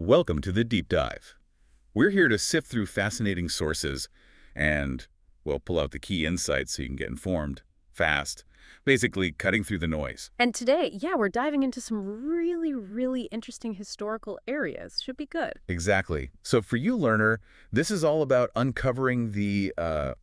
Welcome to the Deep Dive. We're here to sift through fascinating sources and, well, pull out the key insights so you can get informed, fast, basically cutting through the noise. And today, yeah, we're diving into some really interesting historical areas. Should be good. Exactly. So for you, learner, this is all about uncovering the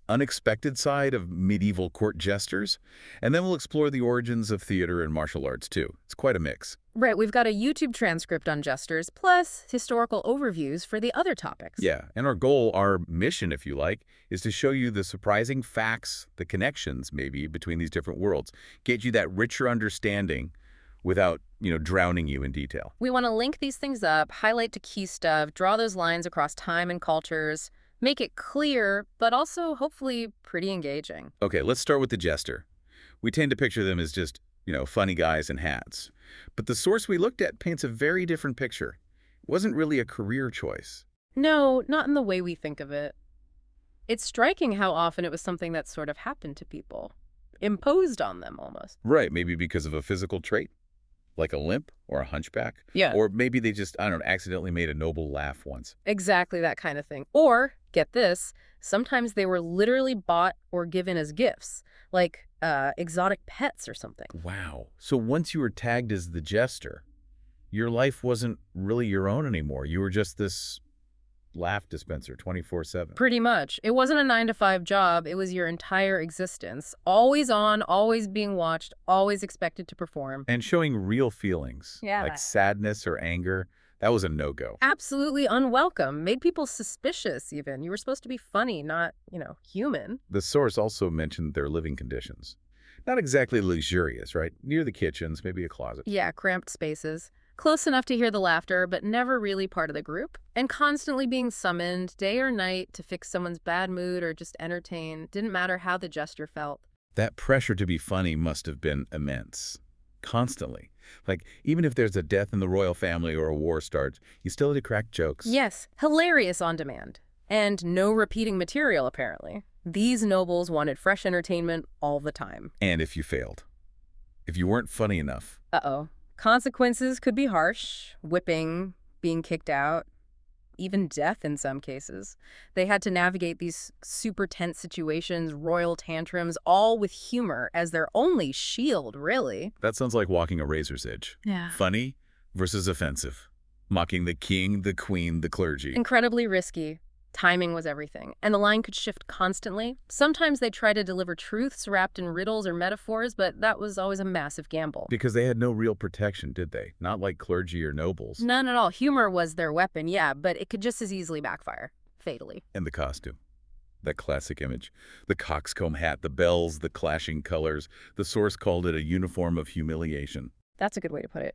unexpected side of medieval court jesters, and then we'll explore the origins of theater and martial arts, too. It's quite a mix. Right, we've got a YouTube transcript on jesters, plus historical overviews for the other topics. Yeah, and our goal, our mission, if you like, is to show you the surprising facts, the connections, maybe, between these different worlds, get you that richer understanding without, drowning you in detail. We want to link these things up, highlight the key stuff, draw those lines across time and cultures, make it clear, but also hopefully pretty engaging. Okay, let's start with the jester. We tend to picture them as just, funny guys in hats. But the source we looked at paints a very different picture. It wasn't really a career choice. No, not in the way we think of it. It's striking how often it was something that sort of happened to people. Imposed on them, almost. Right, maybe because of a physical trait, like a limp or a hunchback. Yeah. Or maybe they just, accidentally made a noble laugh once. Exactly that kind of thing. Or, get this, sometimes they were literally bought or given as gifts, like exotic pets or something. Wow. So once you were tagged as the jester, your life wasn't really your own anymore. You were just this laugh dispenser 24/7. Pretty much. It wasn't a 9-to-5 job. It was your entire existence. Always on, always being watched, always expected to perform. And showing real feelings, Yeah. like sadness or anger, that was a no-go. Absolutely unwelcome. Made people suspicious, even. You were supposed to be funny, not, human. The source also mentioned their living conditions. Not exactly luxurious, right? Near the kitchens, maybe a closet. Yeah, cramped spaces. Close enough to hear the laughter, but never really part of the group. And constantly being summoned, day or night, to fix someone's bad mood or just entertain. Didn't matter how the jester felt. That pressure to be funny must have been immense. Constantly. Like, even if there's a death in the royal family or a war starts, you still had to crack jokes. Yes, hilarious on demand. And no repeating material, apparently. These nobles wanted fresh entertainment all the time. And if you failed. If you weren't funny enough. Uh-oh. Consequences could be harsh. Whipping, being kicked out, even death in some cases. They had to navigate these super tense situations, royal tantrums, all with humor as their only shield, really. That sounds like walking a razor's edge. Yeah. Funny versus offensive. Mocking the king, the queen, the clergy. Incredibly risky. Timing was everything, and the line could shift constantly. Sometimes they tried to deliver truths wrapped in riddles or metaphors, but that was always a massive gamble. Because they had no real protection, did they? Not like clergy or nobles. None at all. Humor was their weapon, yeah, but it could just as easily backfire, fatally. And the costume. That classic image. The coxcomb hat, the bells, the clashing colors. The source called it a uniform of humiliation. That's a good way to put it.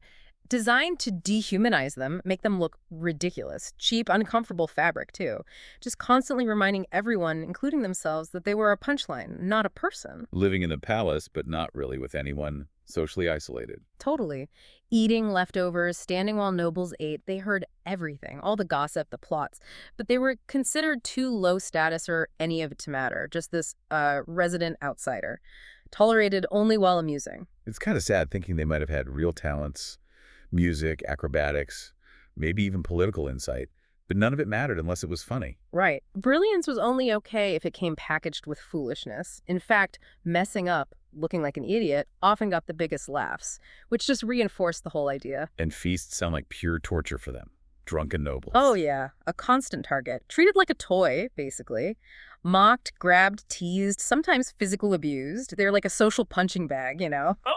Designed to dehumanize them, make them look ridiculous. Cheap, uncomfortable fabric, too. Just constantly reminding everyone, including themselves, that they were a punchline, not a person. Living in the palace, but not really with anyone. Socially isolated. Totally. Eating leftovers, standing while nobles ate, they heard everything, all the gossip, the plots. But they were considered too low status or any of it to matter. Just this resident outsider. Tolerated only while amusing. It's kind of sad thinking they might have had real talents. Music, acrobatics, maybe even political insight, but none of it mattered unless it was funny. Right. Brilliance was only okay if it came packaged with foolishness. In fact, messing up, looking like an idiot, often got the biggest laughs, which just reinforced the whole idea. And feasts sound like pure torture for them. Drunken nobles. Oh yeah, a constant target. Treated like a toy, basically. Mocked, grabbed, teased, sometimes physical abused. They're like a social punching bag,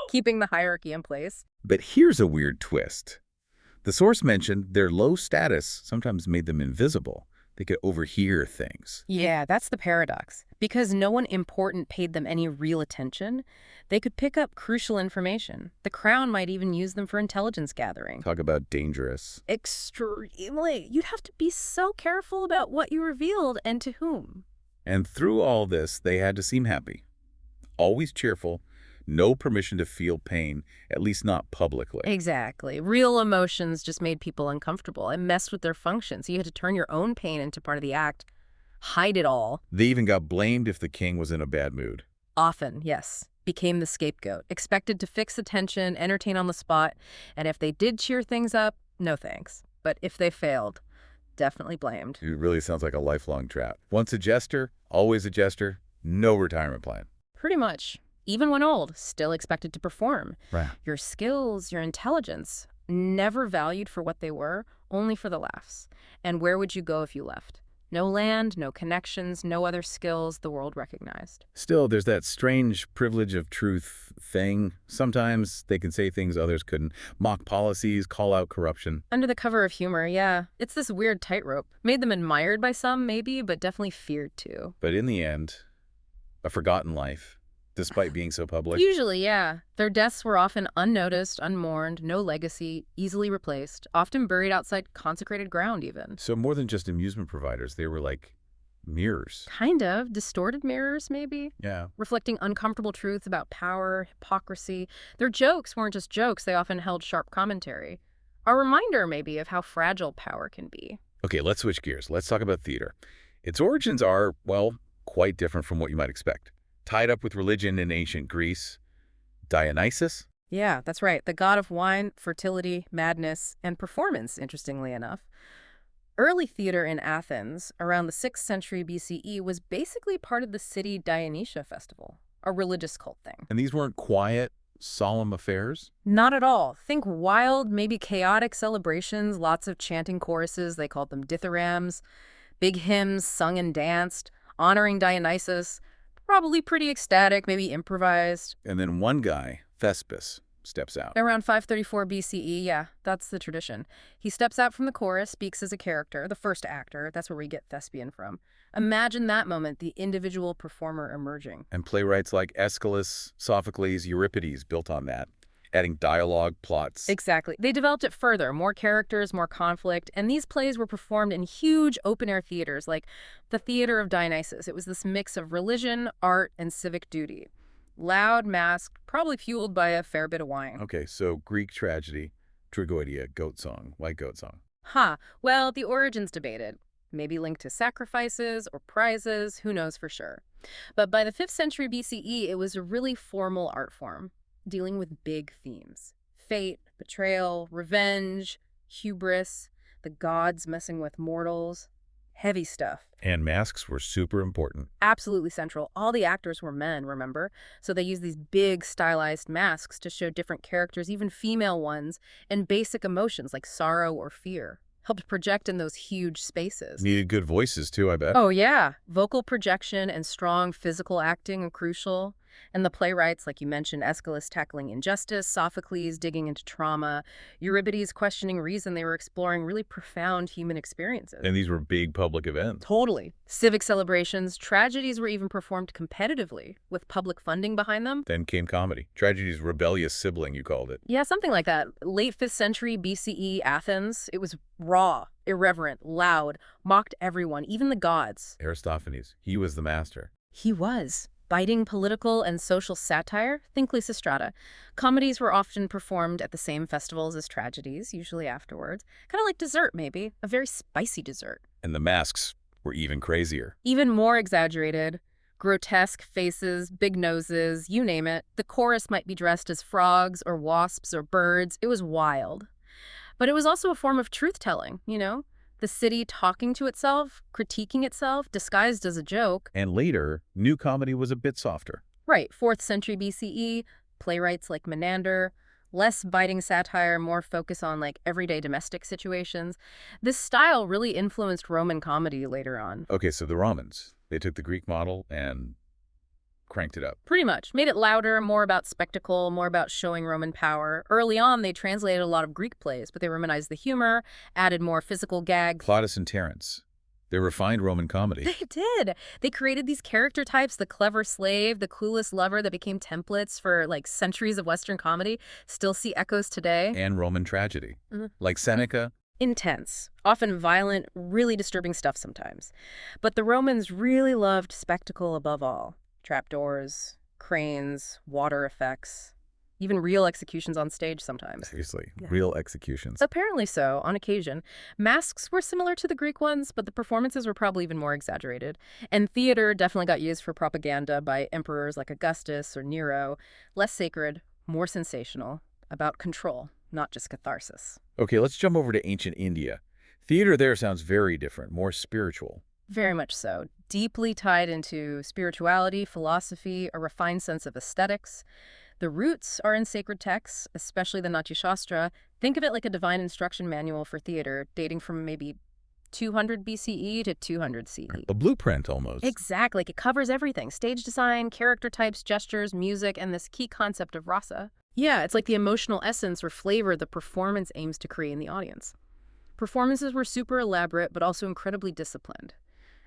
keeping the hierarchy in place. But here's a weird twist. The source mentioned their low status sometimes made them invisible. They could overhear things. Yeah, that's the paradox. Because no one important paid them any real attention, they could pick up crucial information. The crown might even use them for intelligence gathering. Talk about dangerous. Extremely. You'd have to be so careful about what you revealed and to whom. And through all this, they had to seem happy. Always cheerful. No permission to feel pain, at least not publicly. Exactly. Real emotions just made people uncomfortable and messed with their functions. You had to turn your own pain into part of the act, hide it all. They even got blamed if the king was in a bad mood. Often, yes. Became the scapegoat. Expected to fix the tension, entertain on the spot, and if they did cheer things up, no thanks. but if they failed, definitely blamed. It really sounds like a lifelong trap. Once a jester, always a jester, no retirement plan. Pretty much. Even when old, still expected to perform. Right. Your skills, your intelligence, never valued for what they were, only for the laughs. And where would you go if you left? No land, no connections, no other skills the world recognized. Still, there's that strange privilege of truth thing. Sometimes they can say things others couldn't. Mock policies, call out corruption. Under the cover of humor, yeah. It's this weird tightrope. Made them admired by some, maybe, but definitely feared too. But in the end, a forgotten life, despite being so public. Usually, yeah. Their deaths were often unnoticed, unmourned, no legacy, easily replaced, often buried outside consecrated ground even. So more than just amusement providers, they were like mirrors. Kind of. Distorted mirrors, maybe? Yeah. Reflecting uncomfortable truths about power, hypocrisy. Their jokes weren't just jokes, they often held sharp commentary. A reminder, maybe, of how fragile power can be. Okay, let's switch gears. Let's talk about theater. Its origins are, well, quite different from what you might expect. Tied up with religion in ancient Greece, Dionysus? Yeah, that's right. The god of wine, fertility, madness, and performance, interestingly enough. Early theater in Athens, around the 6th century BCE, was basically part of the city Dionysia festival, a religious cult thing. And these weren't quiet, solemn affairs? Not at all. Think wild, maybe chaotic celebrations, lots of chanting choruses, they called them dithyrambs, big hymns sung and danced, honoring Dionysus, probably pretty ecstatic, maybe improvised. And then one guy, Thespis, steps out. Around 534 BCE, yeah, that's the tradition. He steps out from the chorus, speaks as a character, the first actor. That's where we get thespian from. Imagine that moment, the individual performer emerging. And playwrights like Aeschylus, Sophocles, Euripides built on that, adding dialogue, plots. Exactly. They developed it further, more characters, more conflict, and these plays were performed in huge open-air theaters like the Theater of Dionysus. It was this mix of religion, art, and civic duty. Loud, masked, probably fueled by a fair bit of wine. Okay, so Greek tragedy, Tragoedia, goat song, white goat song. Well, the origins debated. Maybe linked to sacrifices or prizes, who knows for sure. But by the 5th century BCE, it was a really formal art form, dealing with big themes. Fate, betrayal, revenge, hubris, the gods messing with mortals. Heavy stuff. And masks were super important. Absolutely central. All the actors were men, remember? So they used these big stylized masks to show different characters, even female ones, and basic emotions like sorrow or fear. Helped project in those huge spaces. Needed good voices too, I bet. Oh, yeah. Vocal projection and strong physical acting are crucial. And the playwrights, like you mentioned, Aeschylus tackling injustice, Sophocles digging into trauma, Euripides questioning reason. They were exploring really profound human experiences. And these were big public events. Totally. Civic celebrations, tragedies were even performed competitively, with public funding behind them. Then came comedy. Tragedy's rebellious sibling, you called it. Yeah, something like that. Late 5th century BCE Athens, it was raw, irreverent, loud, mocked everyone, even the gods. Aristophanes, he was the master. He was. Biting political and social satire, think Lysistrata. Comedies were often performed at the same festivals as tragedies, usually afterwards. Kind of like dessert, maybe. A very spicy dessert. And the masks were even crazier. Even more exaggerated. Grotesque faces, big noses, you name it. The chorus might be dressed as frogs or wasps or birds. It was wild. But it was also a form of truth-telling, you know? The city talking to itself, critiquing itself, disguised as a joke. And later, new comedy was a bit softer. Right, 4th century BCE, playwrights like Menander, less biting satire, more focus on like everyday domestic situations. This style really influenced Roman comedy later on. Okay, so the Romans, they took the Greek model and cranked it up. Pretty much. Made it louder, more about spectacle, more about showing Roman power. Early on, they translated a lot of Greek plays, but they Romanized the humor, added more physical gags. Plautus and Terence, they refined Roman comedy. They did. They created these character types, the clever slave, the clueless lover that became templates for like centuries of Western comedy. Still see echoes today. And Roman tragedy. Like Seneca. Intense, often violent, really disturbing stuff sometimes. But the Romans really loved spectacle above all. Trapdoors, cranes, water effects, even real executions on stage sometimes. Seriously, Yeah. real executions. Apparently so, on occasion. Masks were similar to the Greek ones, but the performances were probably even more exaggerated. And theater definitely got used for propaganda by emperors like Augustus or Nero. Less sacred, more sensational, about control, not just catharsis. Okay, let's jump over to ancient India. Theater there sounds very different, more spiritual. Very much so. Deeply tied into spirituality, philosophy, a refined sense of aesthetics. The roots are in sacred texts, especially the Natya Shastra. Think of it like a divine instruction manual for theater, dating from maybe 200 BCE to 200 CE. A blueprint, almost. Exactly. Like it covers everything. Stage design, character types, gestures, music, and this key concept of rasa. Yeah, it's like the emotional essence or flavor the performance aims to create in the audience. Performances were super elaborate, but also incredibly disciplined.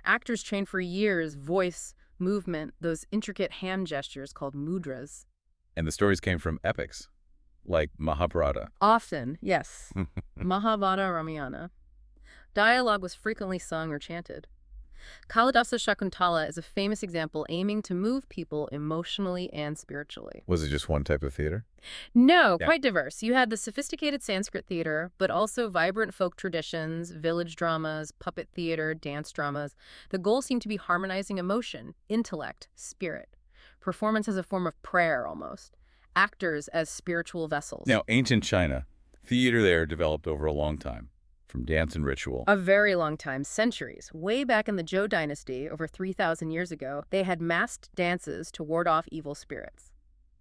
Actors trained for years, voice, movement, those intricate hand gestures called mudras. And the stories came from epics, like Mahabharata. Often, yes. Mahabharata Ramayana. Dialogue was frequently sung or chanted. Kalidasa Shakuntala is a famous example aiming to move people emotionally and spiritually. Was it just one type of theater? No, Yeah. quite diverse. You had the sophisticated Sanskrit theater, but also vibrant folk traditions, village dramas, puppet theater, dance dramas. The goal seemed to be harmonizing emotion, intellect, spirit. Performance as a form of prayer, almost. Actors as spiritual vessels. Now, ancient China, theater there developed over a long time, from dance and ritual. A very long time, centuries. Way back in the Zhou dynasty, over 3,000 years ago, they had masked dances to ward off evil spirits.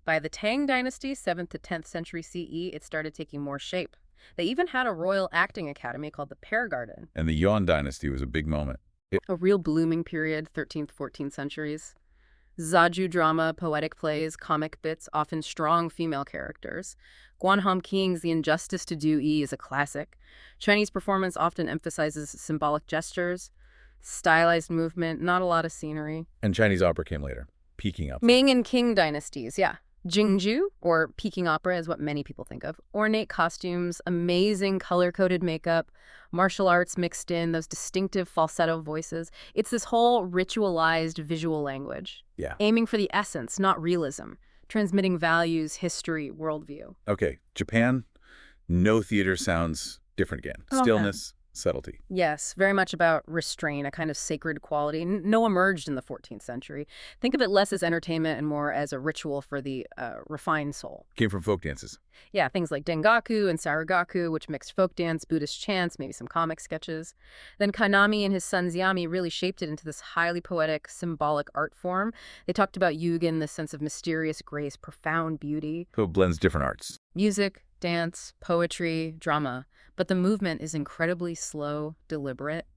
By the Tang dynasty, 7th to 10th century CE, it started taking more shape. They even had a royal acting academy called the Pear Garden. And the Yuan dynasty was a big moment. A real blooming period, 13th, 14th centuries. Zaju drama, poetic plays, comic bits, often strong female characters. Guanham King's The Injustice to Do Yi is a classic. Chinese performance often emphasizes symbolic gestures, stylized movement, not a lot of scenery. And Chinese opera came later, peaking up. Ming and Qing dynasties, yeah. Jingzhu, or Peking opera, is what many people think of. Ornate costumes, amazing color-coded makeup, martial arts mixed in, those distinctive falsetto voices. It's this whole ritualized visual language. Yeah. Aiming for the essence, not realism. Transmitting values, history, worldview. Okay, Japan, no theater sounds different again. Okay. Stillness, subtlety. Yes, very much about restraint, a kind of sacred quality. No emerged in the 14th century. Think of it less as entertainment and more as a ritual for the refined soul. Came from folk dances. Yeah, things like Dengaku and Saragaku, which mixed folk dance, Buddhist chants, maybe some comic sketches. Then Kanami and his son Xiami really shaped it into this highly poetic, symbolic art form. They talked about Yugen, this sense of mysterious grace, profound beauty. So it blends different arts. Music, dance, poetry, drama. But the movement is incredibly slow, deliberate.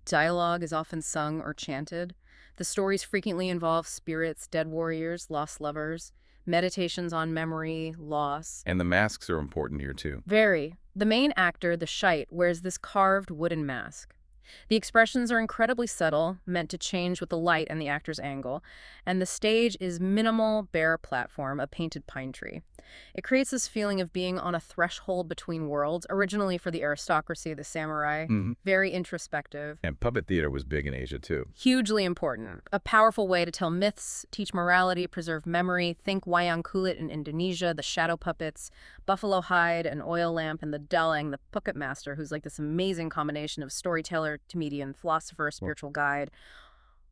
Dialogue is often sung or chanted. The stories frequently involve spirits, dead warriors, lost lovers, meditations on memory, loss. And the masks are important here, too. Very. The main actor, the Shite, wears this carved wooden mask. The expressions are incredibly subtle, meant to change with the light and the actor's angle, and the stage is minimal, bare platform, a painted pine tree. It creates this feeling of being on a threshold between worlds, originally for the aristocracy, the samurai, very introspective. And puppet theater was big in Asia, too. Hugely important. A powerful way to tell myths, teach morality, preserve memory. Think wayang kulit in Indonesia, the shadow puppets, buffalo hide, an oil lamp, and the dalang, the puppet master, who's like this amazing combination of storyteller, comedian, philosopher, spiritual guide,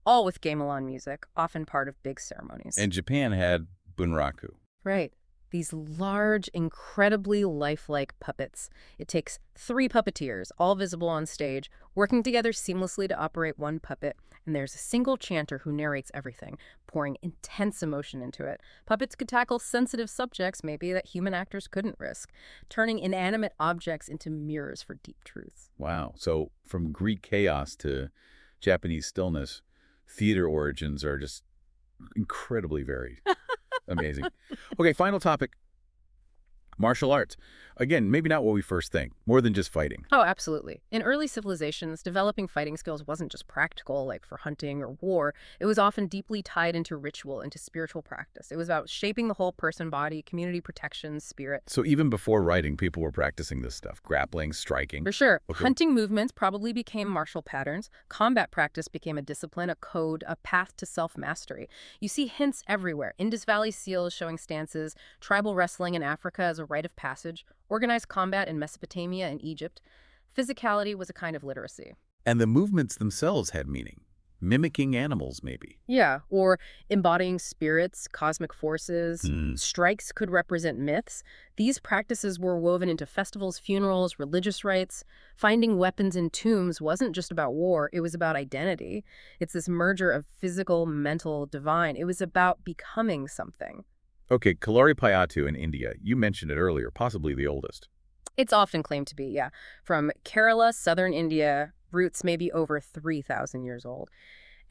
all with gamelan music, often part of big ceremonies. And Japan had bunraku. Right. These large, incredibly lifelike puppets. It takes 3 puppeteers, all visible on stage, working together seamlessly to operate one puppet, and there's a single chanter who narrates everything, pouring intense emotion into it. Puppets could tackle sensitive subjects, maybe, that human actors couldn't risk, turning inanimate objects into mirrors for deep truths. Wow. So from Greek chaos to Japanese stillness, theater origins are just incredibly varied. Amazing. Okay, final topic. Martial arts. Again, maybe not what we first think, more than just fighting. Oh, absolutely. In early civilizations, developing fighting skills wasn't just practical, like for hunting or war. It was often deeply tied into ritual, into spiritual practice. It was about shaping the whole person, body, community protection, spirit. So even before writing, people were practicing this stuff, grappling, striking. For sure. Okay. Hunting movements probably became martial patterns. Combat practice became a discipline, a code, a path to self-mastery. You see hints everywhere. Indus Valley seals showing stances, tribal wrestling in Africa as a rite of passage, organized combat in Mesopotamia and Egypt. Physicality was a kind of literacy. And the movements themselves had meaning. Mimicking animals, maybe. Yeah, or embodying spirits, cosmic forces. Hmm. Strikes could represent myths. These practices were woven into festivals, funerals, religious rites. Finding weapons in tombs wasn't just about war, it was about identity. It's this merger of physical, mental, divine. It was about becoming something. Okay, Kalari Payatu in India. You mentioned it earlier, possibly the oldest. It's often claimed to be, yeah. From Kerala, southern India, roots may be over 3,000 years old.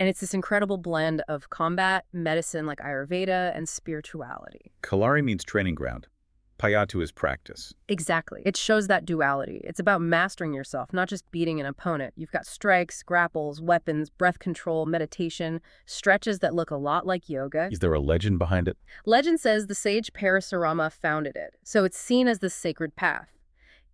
And it's this incredible blend of combat, medicine like Ayurveda, and spirituality. Kalari means training ground. Payatu is practice. Exactly. It shows that duality. It's about mastering yourself, not just beating an opponent. You've got strikes, grapples, weapons, breath control, meditation, stretches that look a lot like yoga. Is there a legend behind it? Legend says the sage Parasurama founded it, so it's seen as the sacred path.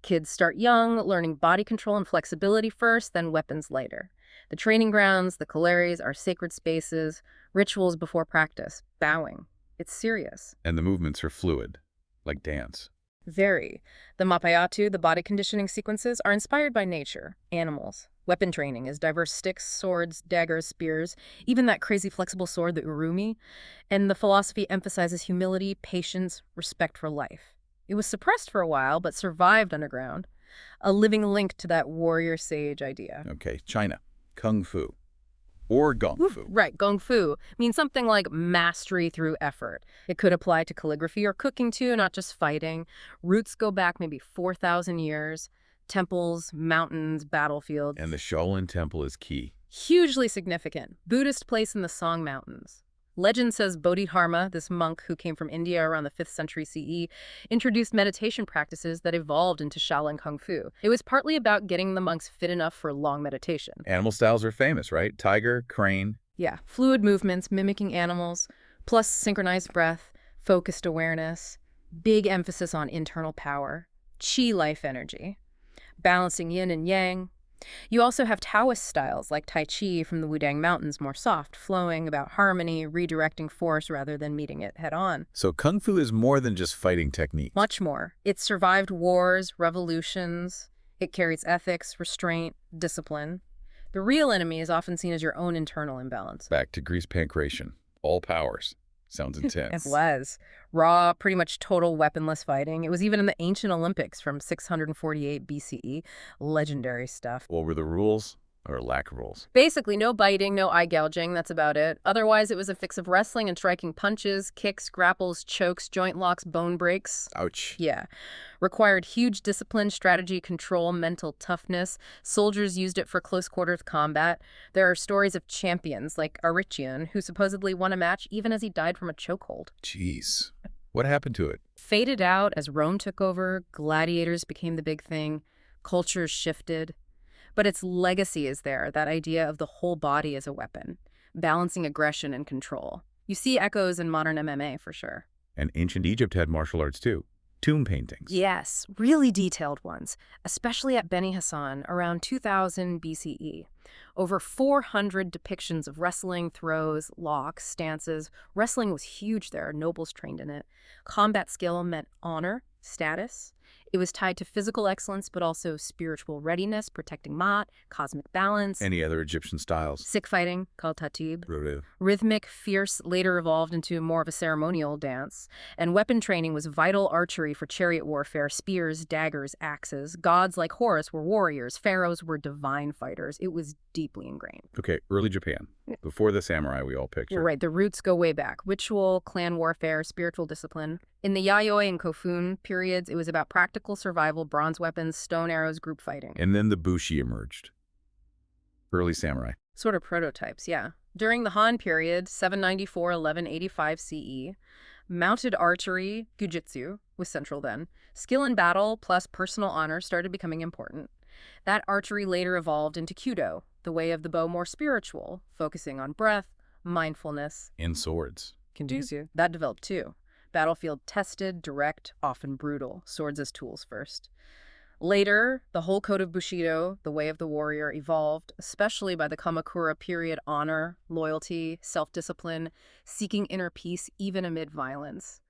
Kids start young, learning body control and flexibility first, then weapons later. The training grounds, the Kalaris, are sacred spaces, rituals before practice, bowing. It's serious. And the movements are fluid, like dance. Very. The Mapayatu, the body conditioning sequences, are inspired by nature, animals. Weapon training is diverse sticks, swords, daggers, spears, even that crazy flexible sword, the urumi. And the philosophy emphasizes humility, patience, respect for life. It was suppressed for a while, but survived underground. A living link to that warrior sage idea. Okay, China. Kung Fu. Or Gong Fu. Right, Gong Fu means something like mastery through effort. It could apply to calligraphy or cooking too, not just fighting. Roots go back maybe 4,000 years. Temples, mountains, battlefields. And the Shaolin Temple is key. Hugely significant. Buddhist place in the Song Mountains. Legend says Bodhidharma, this monk who came from India around the 5th century CE, introduced meditation practices that evolved into Shaolin Kung Fu. It was partly about getting the monks fit enough for long meditation. Animal styles are famous, right? Tiger, crane. Yeah, fluid movements, mimicking animals, plus synchronized breath, focused awareness, big emphasis on internal power, chi life energy, balancing yin and yang. You also have Taoist styles like Tai Chi from the Wudang Mountains, more soft, flowing, about harmony, redirecting force rather than meeting it head on. So Kung Fu is more than just fighting technique. Much more. It survived wars, revolutions. It carries ethics, restraint, discipline. The real enemy is often seen as your own internal imbalance. Back to grease pancration. All powers. Sounds intense. It was. Raw, pretty much total weaponless fighting. It was even in the ancient Olympics from 648 BCE. Legendary stuff. What were the rules? Or lack of rules? Basically, no biting, no eye gouging, that's about it. Otherwise, it was a fix of wrestling and striking punches, kicks, grapples, chokes, joint locks, bone breaks. Ouch. Yeah. Required huge discipline, strategy, control, mental toughness. Soldiers used it for close-quarters combat. There are stories of champions like Arichian, who supposedly won a match even as he died from a chokehold. Jeez. What happened to it? Faded out as Rome took over, gladiators became the big thing, cultures shifted. But its legacy is there, that idea of the whole body as a weapon, balancing aggression and control. You see echoes in modern MMA for sure. And ancient Egypt had martial arts too. Tomb paintings. Yes, really detailed ones, especially at Beni Hassan around 2000 BCE. Over 400 depictions of wrestling, throws, locks, stances. Wrestling was huge there, nobles trained in it. Combat skill meant honor, status. It was tied to physical excellence, but also spiritual readiness, protecting Maat, cosmic balance. Any other Egyptian styles? Sick fighting, called tatib. Rodeo. Rhythmic, fierce, later evolved into more of a ceremonial dance. And weapon training was vital archery for chariot warfare, spears, daggers, axes. Gods like Horus were warriors. Pharaohs were divine fighters. It was deeply ingrained. Okay, early Japan. Before the samurai we all picture. Right, the roots go way back. Ritual, clan warfare, spiritual discipline. In the Yayoi and Kofun periods, it was about practical survival, bronze weapons, stone arrows, group fighting. And then the Bushi emerged. Early samurai. Sort of prototypes, yeah. During the Han period, 794-1185 CE, mounted archery, gujitsu, was central then. Skill in battle plus personal honor started becoming important. That archery later evolved into Kyudo, the way of the bow more spiritual, focusing on breath, mindfulness. In swords. Kenjutsu. That developed too. Battlefield tested, direct, often brutal. Swords as tools first. Later, the whole code of Bushido, the way of the warrior, evolved, especially by the Kamakura period. Honor, loyalty, self-discipline, seeking inner peace even amid violence.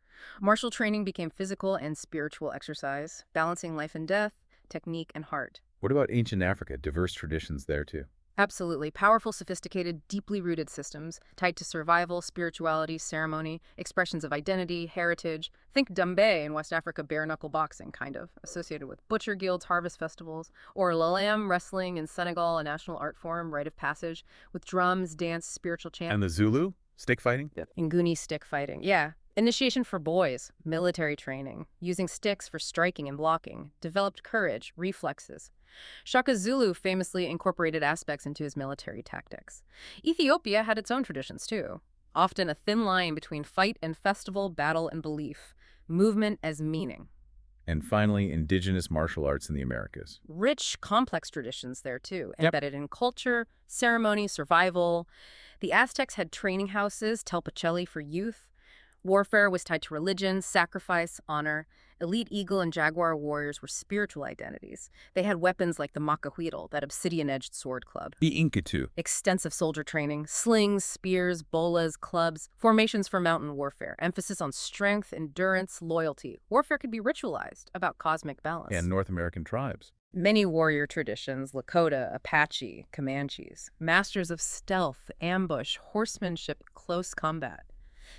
Martial training became physical and spiritual exercise, balancing life and death, technique and heart. What about ancient Africa? Diverse traditions there too. Absolutely. Powerful, sophisticated, deeply rooted systems tied to survival, spirituality, ceremony, expressions of identity, heritage. Think Dumbe in West Africa, bare knuckle boxing, kind of, associated with butcher guilds, harvest festivals, or Lalam wrestling in Senegal, a national art form, rite of passage, with drums, dance, spiritual chant. And the Zulu? Stick fighting? Yeah. Nguni stick fighting. Yeah. Initiation for boys, military training, using sticks for striking and blocking, developed courage, reflexes. Shaka Zulu famously incorporated aspects into his military tactics. Ethiopia had its own traditions, too. Often a thin line between fight and festival, battle and belief, movement as meaning. And finally, indigenous martial arts in the Americas. Rich, complex traditions there, too, Yep. embedded in culture, ceremony, survival. The Aztecs had training houses, telpacelli for youth. Warfare was tied to religion, sacrifice, honor. Elite eagle and jaguar warriors were spiritual identities. They had weapons like the macahuitl, that obsidian-edged sword club. The Inkatu. Extensive soldier training, slings, spears, bolas, clubs, formations for mountain warfare, emphasis on strength, endurance, loyalty. Warfare could be ritualized, about cosmic balance. And North American tribes. Many warrior traditions, Lakota, Apache, Comanches, masters of stealth, ambush, horsemanship, close combat.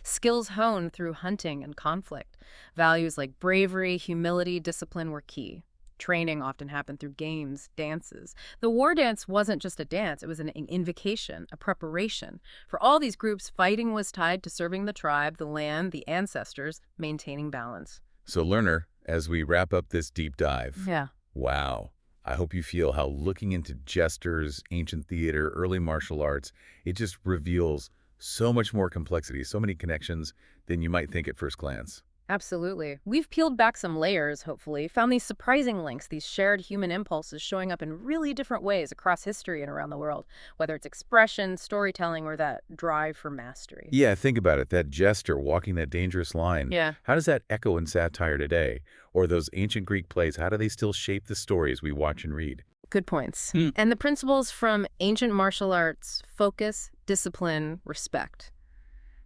Skills honed through hunting and conflict. Values like bravery, humility, discipline were key. Training often happened through games, dances. The war dance wasn't just a dance, it was an invocation, a preparation. For all these groups, fighting was tied to serving the tribe, the land, the ancestors, maintaining balance. So learner, as we wrap up this deep dive, Yeah. wow. I hope you feel how looking into jesters, ancient theater, early martial arts, it just reveals so much more complexity, so many connections than you might think at first glance. Absolutely. We've peeled back some layers, hopefully, found these surprising links, these shared human impulses showing up in really different ways across history and around the world, whether it's expression, storytelling, or that drive for mastery. Yeah, think about it. That jester walking that dangerous line. Yeah. How does that echo in satire today? Or those ancient Greek plays, how do they still shape the stories we watch and read? Good points. And the principles from ancient martial arts, focus, discipline, respect.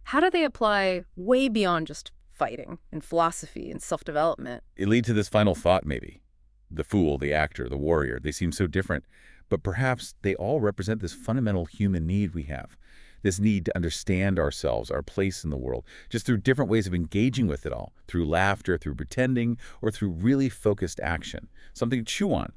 How do they apply way beyond just fighting and philosophy and self-development? It leads to this final thought, maybe. The fool, the actor, the warrior, they seem so different, but perhaps they all represent this fundamental human need we have. This need to understand ourselves, our place in the world, just through different ways of engaging with it all, through laughter, through pretending, or through really focused action. Something to chew on,